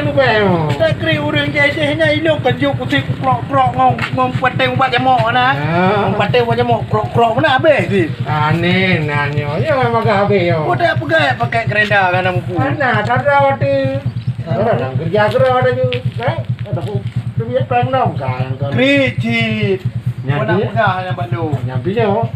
lu bang. Tak kira orang jajahnya ini kerja putih krok-krok ngong pateng buat jamok na. Ngong pateng buat jamok krok-krok mana habis ni? Aneh, nanyo. Ya memang gak habis yo. Kau dah pakai kereta kan aku. Mana? Ada waktu. Ada kerja ada juga. Kan? Ada pun. Dia peng dong kan. Kredit. Kau nak pegang yang baru. Nyampi yo.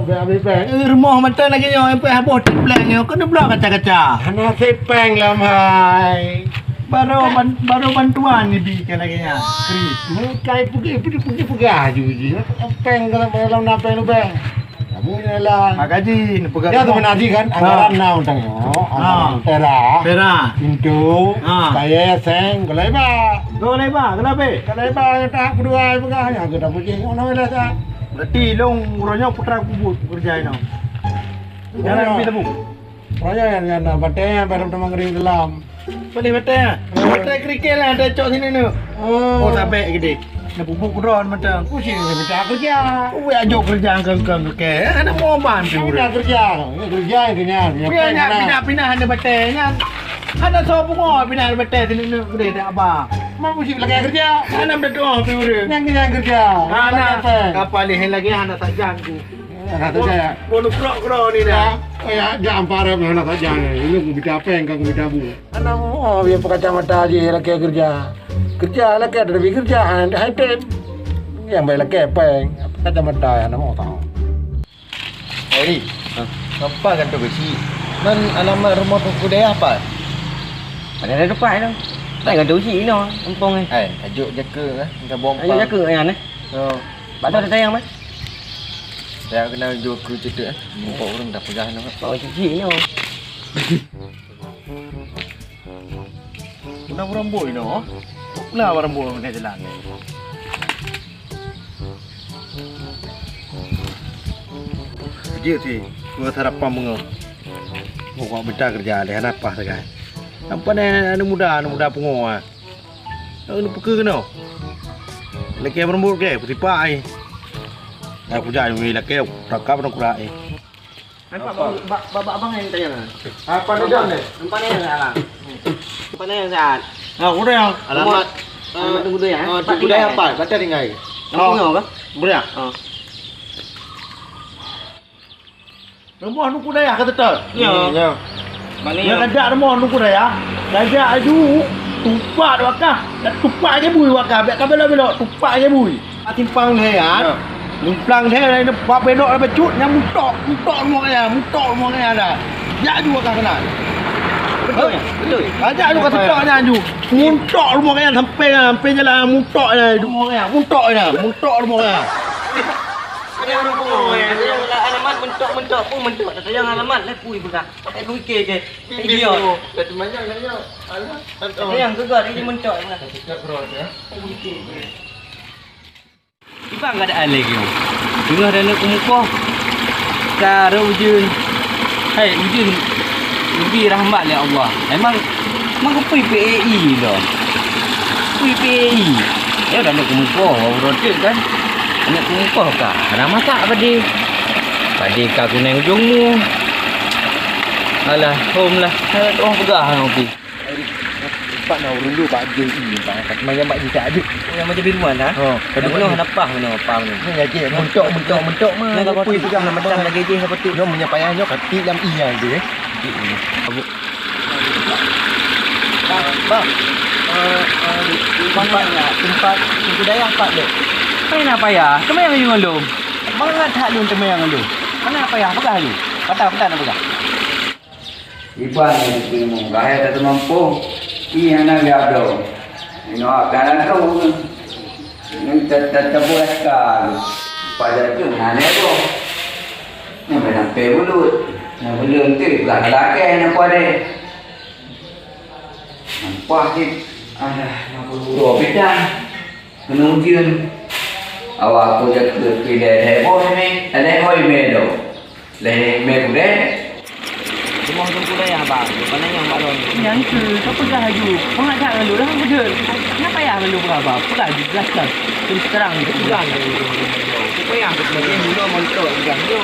Habis peng. Rumah macam lagi yo, sampai habis plan yo. Kau nak blok kaca-kaca. Anak saya peng lah mai. Baru bantuan ni bikin lagi nya. Kredit. Kai pergi aju je. Peng kalau nak peng lu peng. Kamu ni lah. Magaji, nak pegang. Ya tu menadi kan anggaran na untang yo. Pera. Pintu. Saya seng golai ba. Golai ba, kenapa? Golai ba tak kedua pegang ya kita puji ono lah tak. Berarti long ronya putra kubut kerja ini. Jangan ambil tebu. Ronya yang batenya baru teman ngering dalam. Boleh batenya. Batenya kerikil lah ada cok sini ni. Oh sampai gede. Nak bubuk kudron macam. Pusing minta kerja. Ui ajuk kerja angkang ke. Ada mau bantu. Minta kerja. Kerja ini. Pindah ada batenya. Ada sopo ngoi pindah batenya sini ni gede tak apa. Mau pusing lagi kerja. Ana berdoa tu ure. Yang kerja. Ana kapal leh lagi ana tak jangku. Ana tak saya. Bolu krok ni dah. Ya jangan parah mana tak jangan. Ini kita apa yang kau kita bu. Ana mau biar kacamata aja lagi kerja. Kerja lagi ada lebih kerjaan. Hai tem. Yang baik lagi peng. Kacamata ana mau tahu. Eri. Apa kan tu besi? Man alamat rumah tu kudai apa? Ada depan tu. Tak ada usi ni, kampung ni. Ajuk jaka kita bom. Ayo jaga ayam ni. Oh. Batal tayang mai. Saya kena jual ke cerita. Nampak orang dah pegang nak. Bawa cici ni. Kenapa rambut ni? Kenapa rambut ni jalan ni? Kerja si, gua harapan mengo. Gua benda kerja leh apa sekarang. Nampak ni anu muda pengo ah. Anu peka kena. Laki rambut ke, putipak ai. Dah puja ni laki rakap nak kurai. Nampak babak abang yang tayang. Apa ni dah ni? Nampak ni yang salah. Nampak ni yang salah. Udah yang Alamat tunggu tu ya. Tunggu dah apa? Baca tinggal. Nampak apa? Boleh? Rumah nu kuda ya kata tak? Ya. Mana yang ada rumah nu kuda ya? Ada aju tupak dah wakah. Dah tupak je bui wakah. Biar kabel-belok tupak je bui. Timpang dia ya. Limplang dia ni buat belok dah becut yang mutok rumah dia ada. Ya aju wakah kena. Betul. Ajak aju kata tak nya aju. Mutok rumah dia sampai jalan mutok dia rumah dia. Mutok rumah dia. Ada orang pengoi. Dia alamat mentok pun mentok. Tak tayang alamat lah pui pula. Tak fikir je. Dia. Tak banyak nanya. Alah. Tayang gegar dia mentok pula. Tak berat ya. Ibang keadaan lagi. Tengah dah nak muka. Sekarang ujun. Hai ujun. Lebih rahmat oleh Allah. Memang kepui PAE dah. Kepui PAE. Ya dah nak muka. Rotik kan. Nak muka kah? Ada masak apa dia? Padi kau kena ujungmu. Alah, home lah. Saya orang pegah ngopi. Pak nak rindu baju ini pak. Macam mak kita ada. Yang macam biruan dah. Kedua napah mana apa ni. Ni aje mentok mah. Nak kau pegang macam lagi je apa tu. Dia punya payahnya kati dalam iya je. Abu. Bang. Tempat budaya apa dek? Mana apa ya? Temayang you lu. Mana tak lu temayang lu. Mana apa ya? Pegah lu. Patah nak pegah. Iban ni mung gaya tak mampu. Iya nak gaduh. Ini akan tu. Ini tetap buat kal. Pada tu nane tu. Ni benar pebulut. Nak belum tu laki nak pada. Nampak ni. Nak dua bidang. Kemudian awak aku jaga pilih heboh ni. Ada hoi medo. Leh medo. Rumah tu dah ya bang. Mana yang mak long? Yang tu, kau pegah laju. Kau nak cakap lu dah betul. Kenapa ya lu berapa? Pegah di jelaskan. Terus terang pegang. Siapa yang betul dulu montok pegang tu.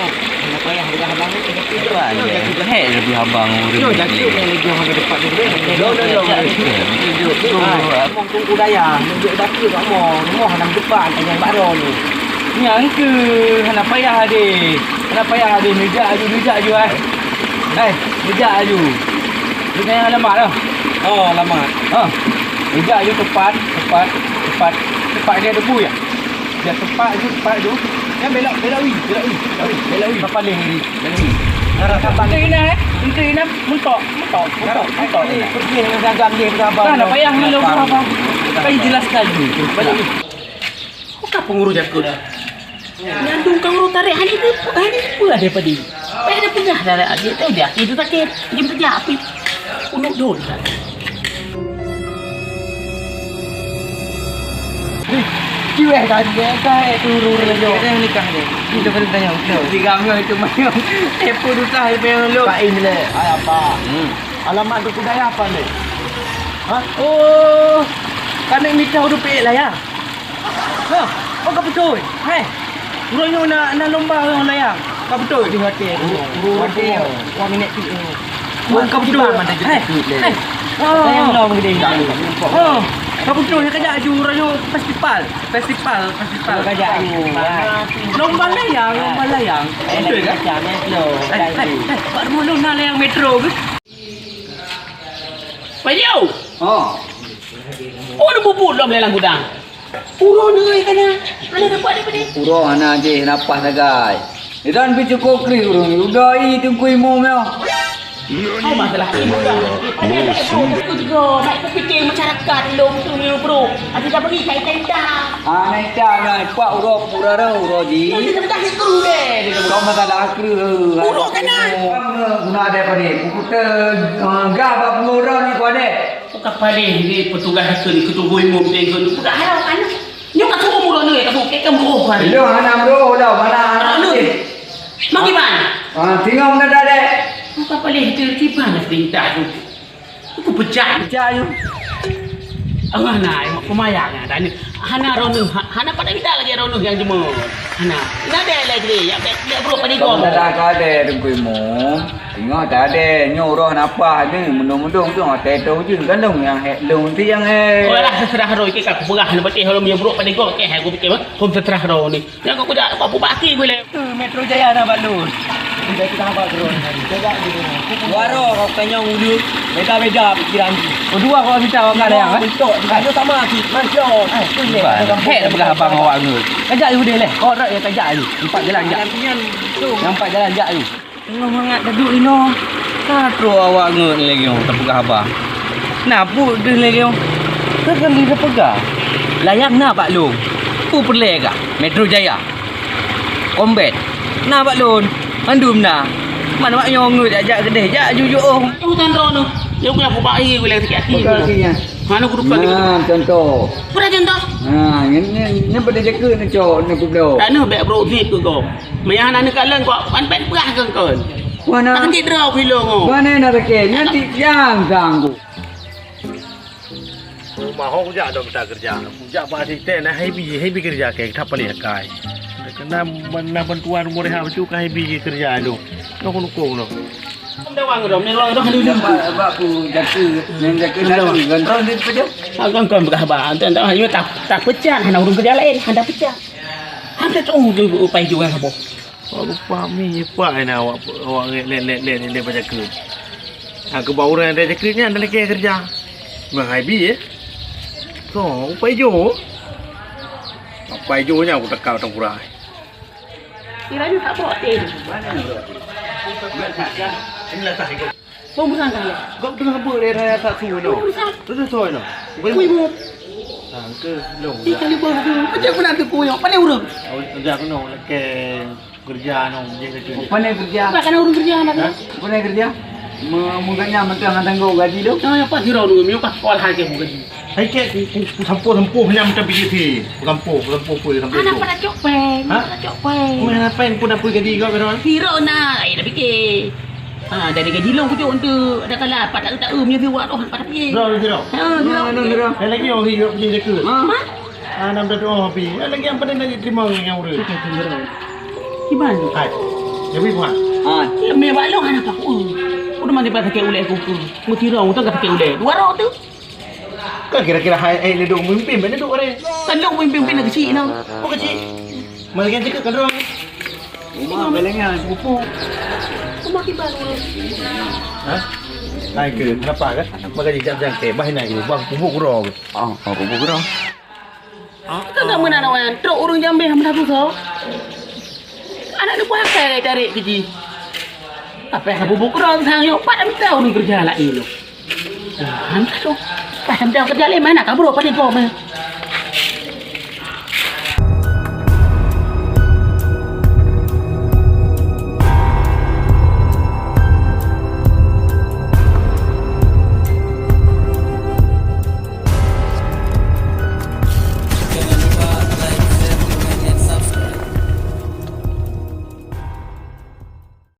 Apa yang harga abang ni kita tujuan. Kita hei lebih abang urus. Yo jadi yang lagi orang depan tu. Abang tunggu daya. Duduk daki kat mall nang depan tanya baru ni. Yang ke hana payah ade. Hana payah ade meja aju ai. Meja aju. Dia tanya alamat dah. Oh, lama. Meja aju tepat dia debu ya. Dia tepat tu. Yang belok wi. Apa ni ni? Arah kapan ni mentok. Pergi dengan gagam dia berabang. Tak nak payah lu apa. Kau jelaskan dulu. Balik ni. Bukan pengurus jago dah. Nyandung kang ro tarik hari pula daripada ni. Baik dia pegah dah dia tahu dia itu sakit. Dia kerja api. Unuk dol. Cuek dah dia turun lagi. Dia nikah dia. Kita perlu tanya. Tiga orang itu main. Tepu susah dia lu. Pak ini le. Apa? Alamat tu budaya apa ni? Oh. Kami minta udah pe lah ya. Oh kau betul. Hai. Urangnya nak lomba orang layang. Kau betul di hotel. Hotel. Wang minit tu. Kau betul. Mana jadi le. Sayang long gede. Kau betul dia kajak aju urangnya festival. Kajak aju. Lomba layang. Betul ke? Pak Mulu nak layang metro ke? Payau. Oh. Oh nak bubuk dalam lelang gudang. Urang ni kena. Ana dapat daripada. Urang anak je napas dagai. Dan picu kokri urang ni. Udai tungku imu meo. Hai masalah ini dah. Aku juga nak fikir masyarakat long tu ni bro. Ada dah pergi kai tenda. Naik dah pak urang pura dah urang ji. Kita dah kru deh. Kau mata dah akru. Urang kena. Guna ada pada. Pukuta gah bab urang ni kau ada. Bukan paling ni petugas ke ni ketua umum tengok ni. Budak harap kan. Ni kat suruh mula ni kamu ke kamu kan. Hello anak bro dah mana anak ni. Maki ban. Tinggal mana dah dek. Bukan paling tertiban lah perintah tu. Aku pecah je. Angah nak pemayang dah ni. Hana rono, hana pada kita lagi rono yang jemur. Hana. Nak ada lagi ya dia bro pada Kau kau. dah ada tunggu imu. Tengok tak ada nyuruh napa ni mendung-mendung tu tato je gandung yang long tu yang Oh lah terserah roh ke aku perah lepas tu kalau dia bro pada kau ke aku fikir mah kom terserah roh ni. Yang aku dah apa baki boleh. Metro Jaya dah balus. Kita apa drone hari. Jaga dulu. Waro kau tanya dulu. Beda-beda pikiran. Dua kau kita orang ada yang bentuk. Ada sama si. Masuk. Hei dah pegang abang awak tu. Kajak you dia leh. Kau rak dia kajak tu. Empat jalan jak. Nampak jalan jak tu. Tengok hangat duduk ni no. Katro awak ngut lagi oh tak pegang abang. Napu dia lagi oh. Kan dia pegang. Layak nak Pak Long. Tu perle ke? Metro Jaya. Combat. Nak Pak Long. Mandum dah. Mana mak nyong jak kedai jak jujur oh. Hutan rono. Dia punya apa baik boleh sikit hati. Mana aku lupa lagi. Contoh. Pernah contoh? Ini pada jaga ni cok ni kublo. Tak nak back bro zip tu kau. Mayah nak kalen kau pan pen perah kan kau. Mana? Tak tidur film kau. Mana nak ke? Nanti yang sanggup. Rumah orang kerja dah minta kerja. Kerja apa sih? Teh nak happy kerja ke? Tak boleh kai. Kena bantuan umur rehat tu kan happy kerja tu. Kau nukung tu. Dah wang dah, ni wang dah dulu. Sebab aku jaga, jaga lagi. Kontrol dia pada. Kau berkhabar. Entah hanya tak pecah. Hanya urung kerja lain. Hanya pecah. Hanya tu upaya juga apa. Aku faham ni apa nak awak let dia baca ke. Aku bawa orang dia jaga ni anda lagi kerja. Bang happy eh. So, upaya jo. Upaya jo nya aku tekal tang purai. Kiranya tak protes. Inilah tak ikut. Kau bukan kali. Kau tengah apa dia raya tak suruh tu? Tu soy no. Kui mu. Ke long. Di kali ber tu. Kerja pun nanti kui. Pandai urang. Kerja aku no ke kerja no je ke. Pandai kerja. Bukan urang kerja nak. Pandai kerja. Mungkinnya mentang tangguh gaji tu. Yang apa hero tu? Miu pas sekolah harga muka ni. Hai ke sampo hanya macam biji ti. Sampo pun sampo. Anak pada copeng. Pada copeng. Kau nak apa pun nak pergi gaji kau beron. Hero nak. Dah fikir. Dari gaji long kucuk untuk ada kalah tak punya view tu pada pergi. Hero. Hero. Lagi orang hidup pergi jaga. Ha? Nam dah doa api. Lagi yang pada nak terima yang urus. Gimana tu? Hai. Tapi buat. Lemih balong anak aku. Udah mandi pada kek ulek aku. Mesti rong tu kata kek ulek. Dua rong tu. Kan kira-kira hai ni duk memimpin benda duk orang. Kan lu pimpin nak kecil nak. Oh kecil. Malah kan cakap kan orang. Rumah belengan sepupu. Rumah kita baru. Ha? Naik ke kenapa kan? Maka dia jangan tebah naik ke bang pupuk kurang. Apa kurang? Kan tak mana nak wan. Teruk urung Jambi hamdah tu so. Anak ni buat apa cari kecil. Apa yang bubuk kurang sang yo 4 tahun ni kerja lah ini. Hamdah tu. Pas hamdah kerja lain mana kabur pada kau mah.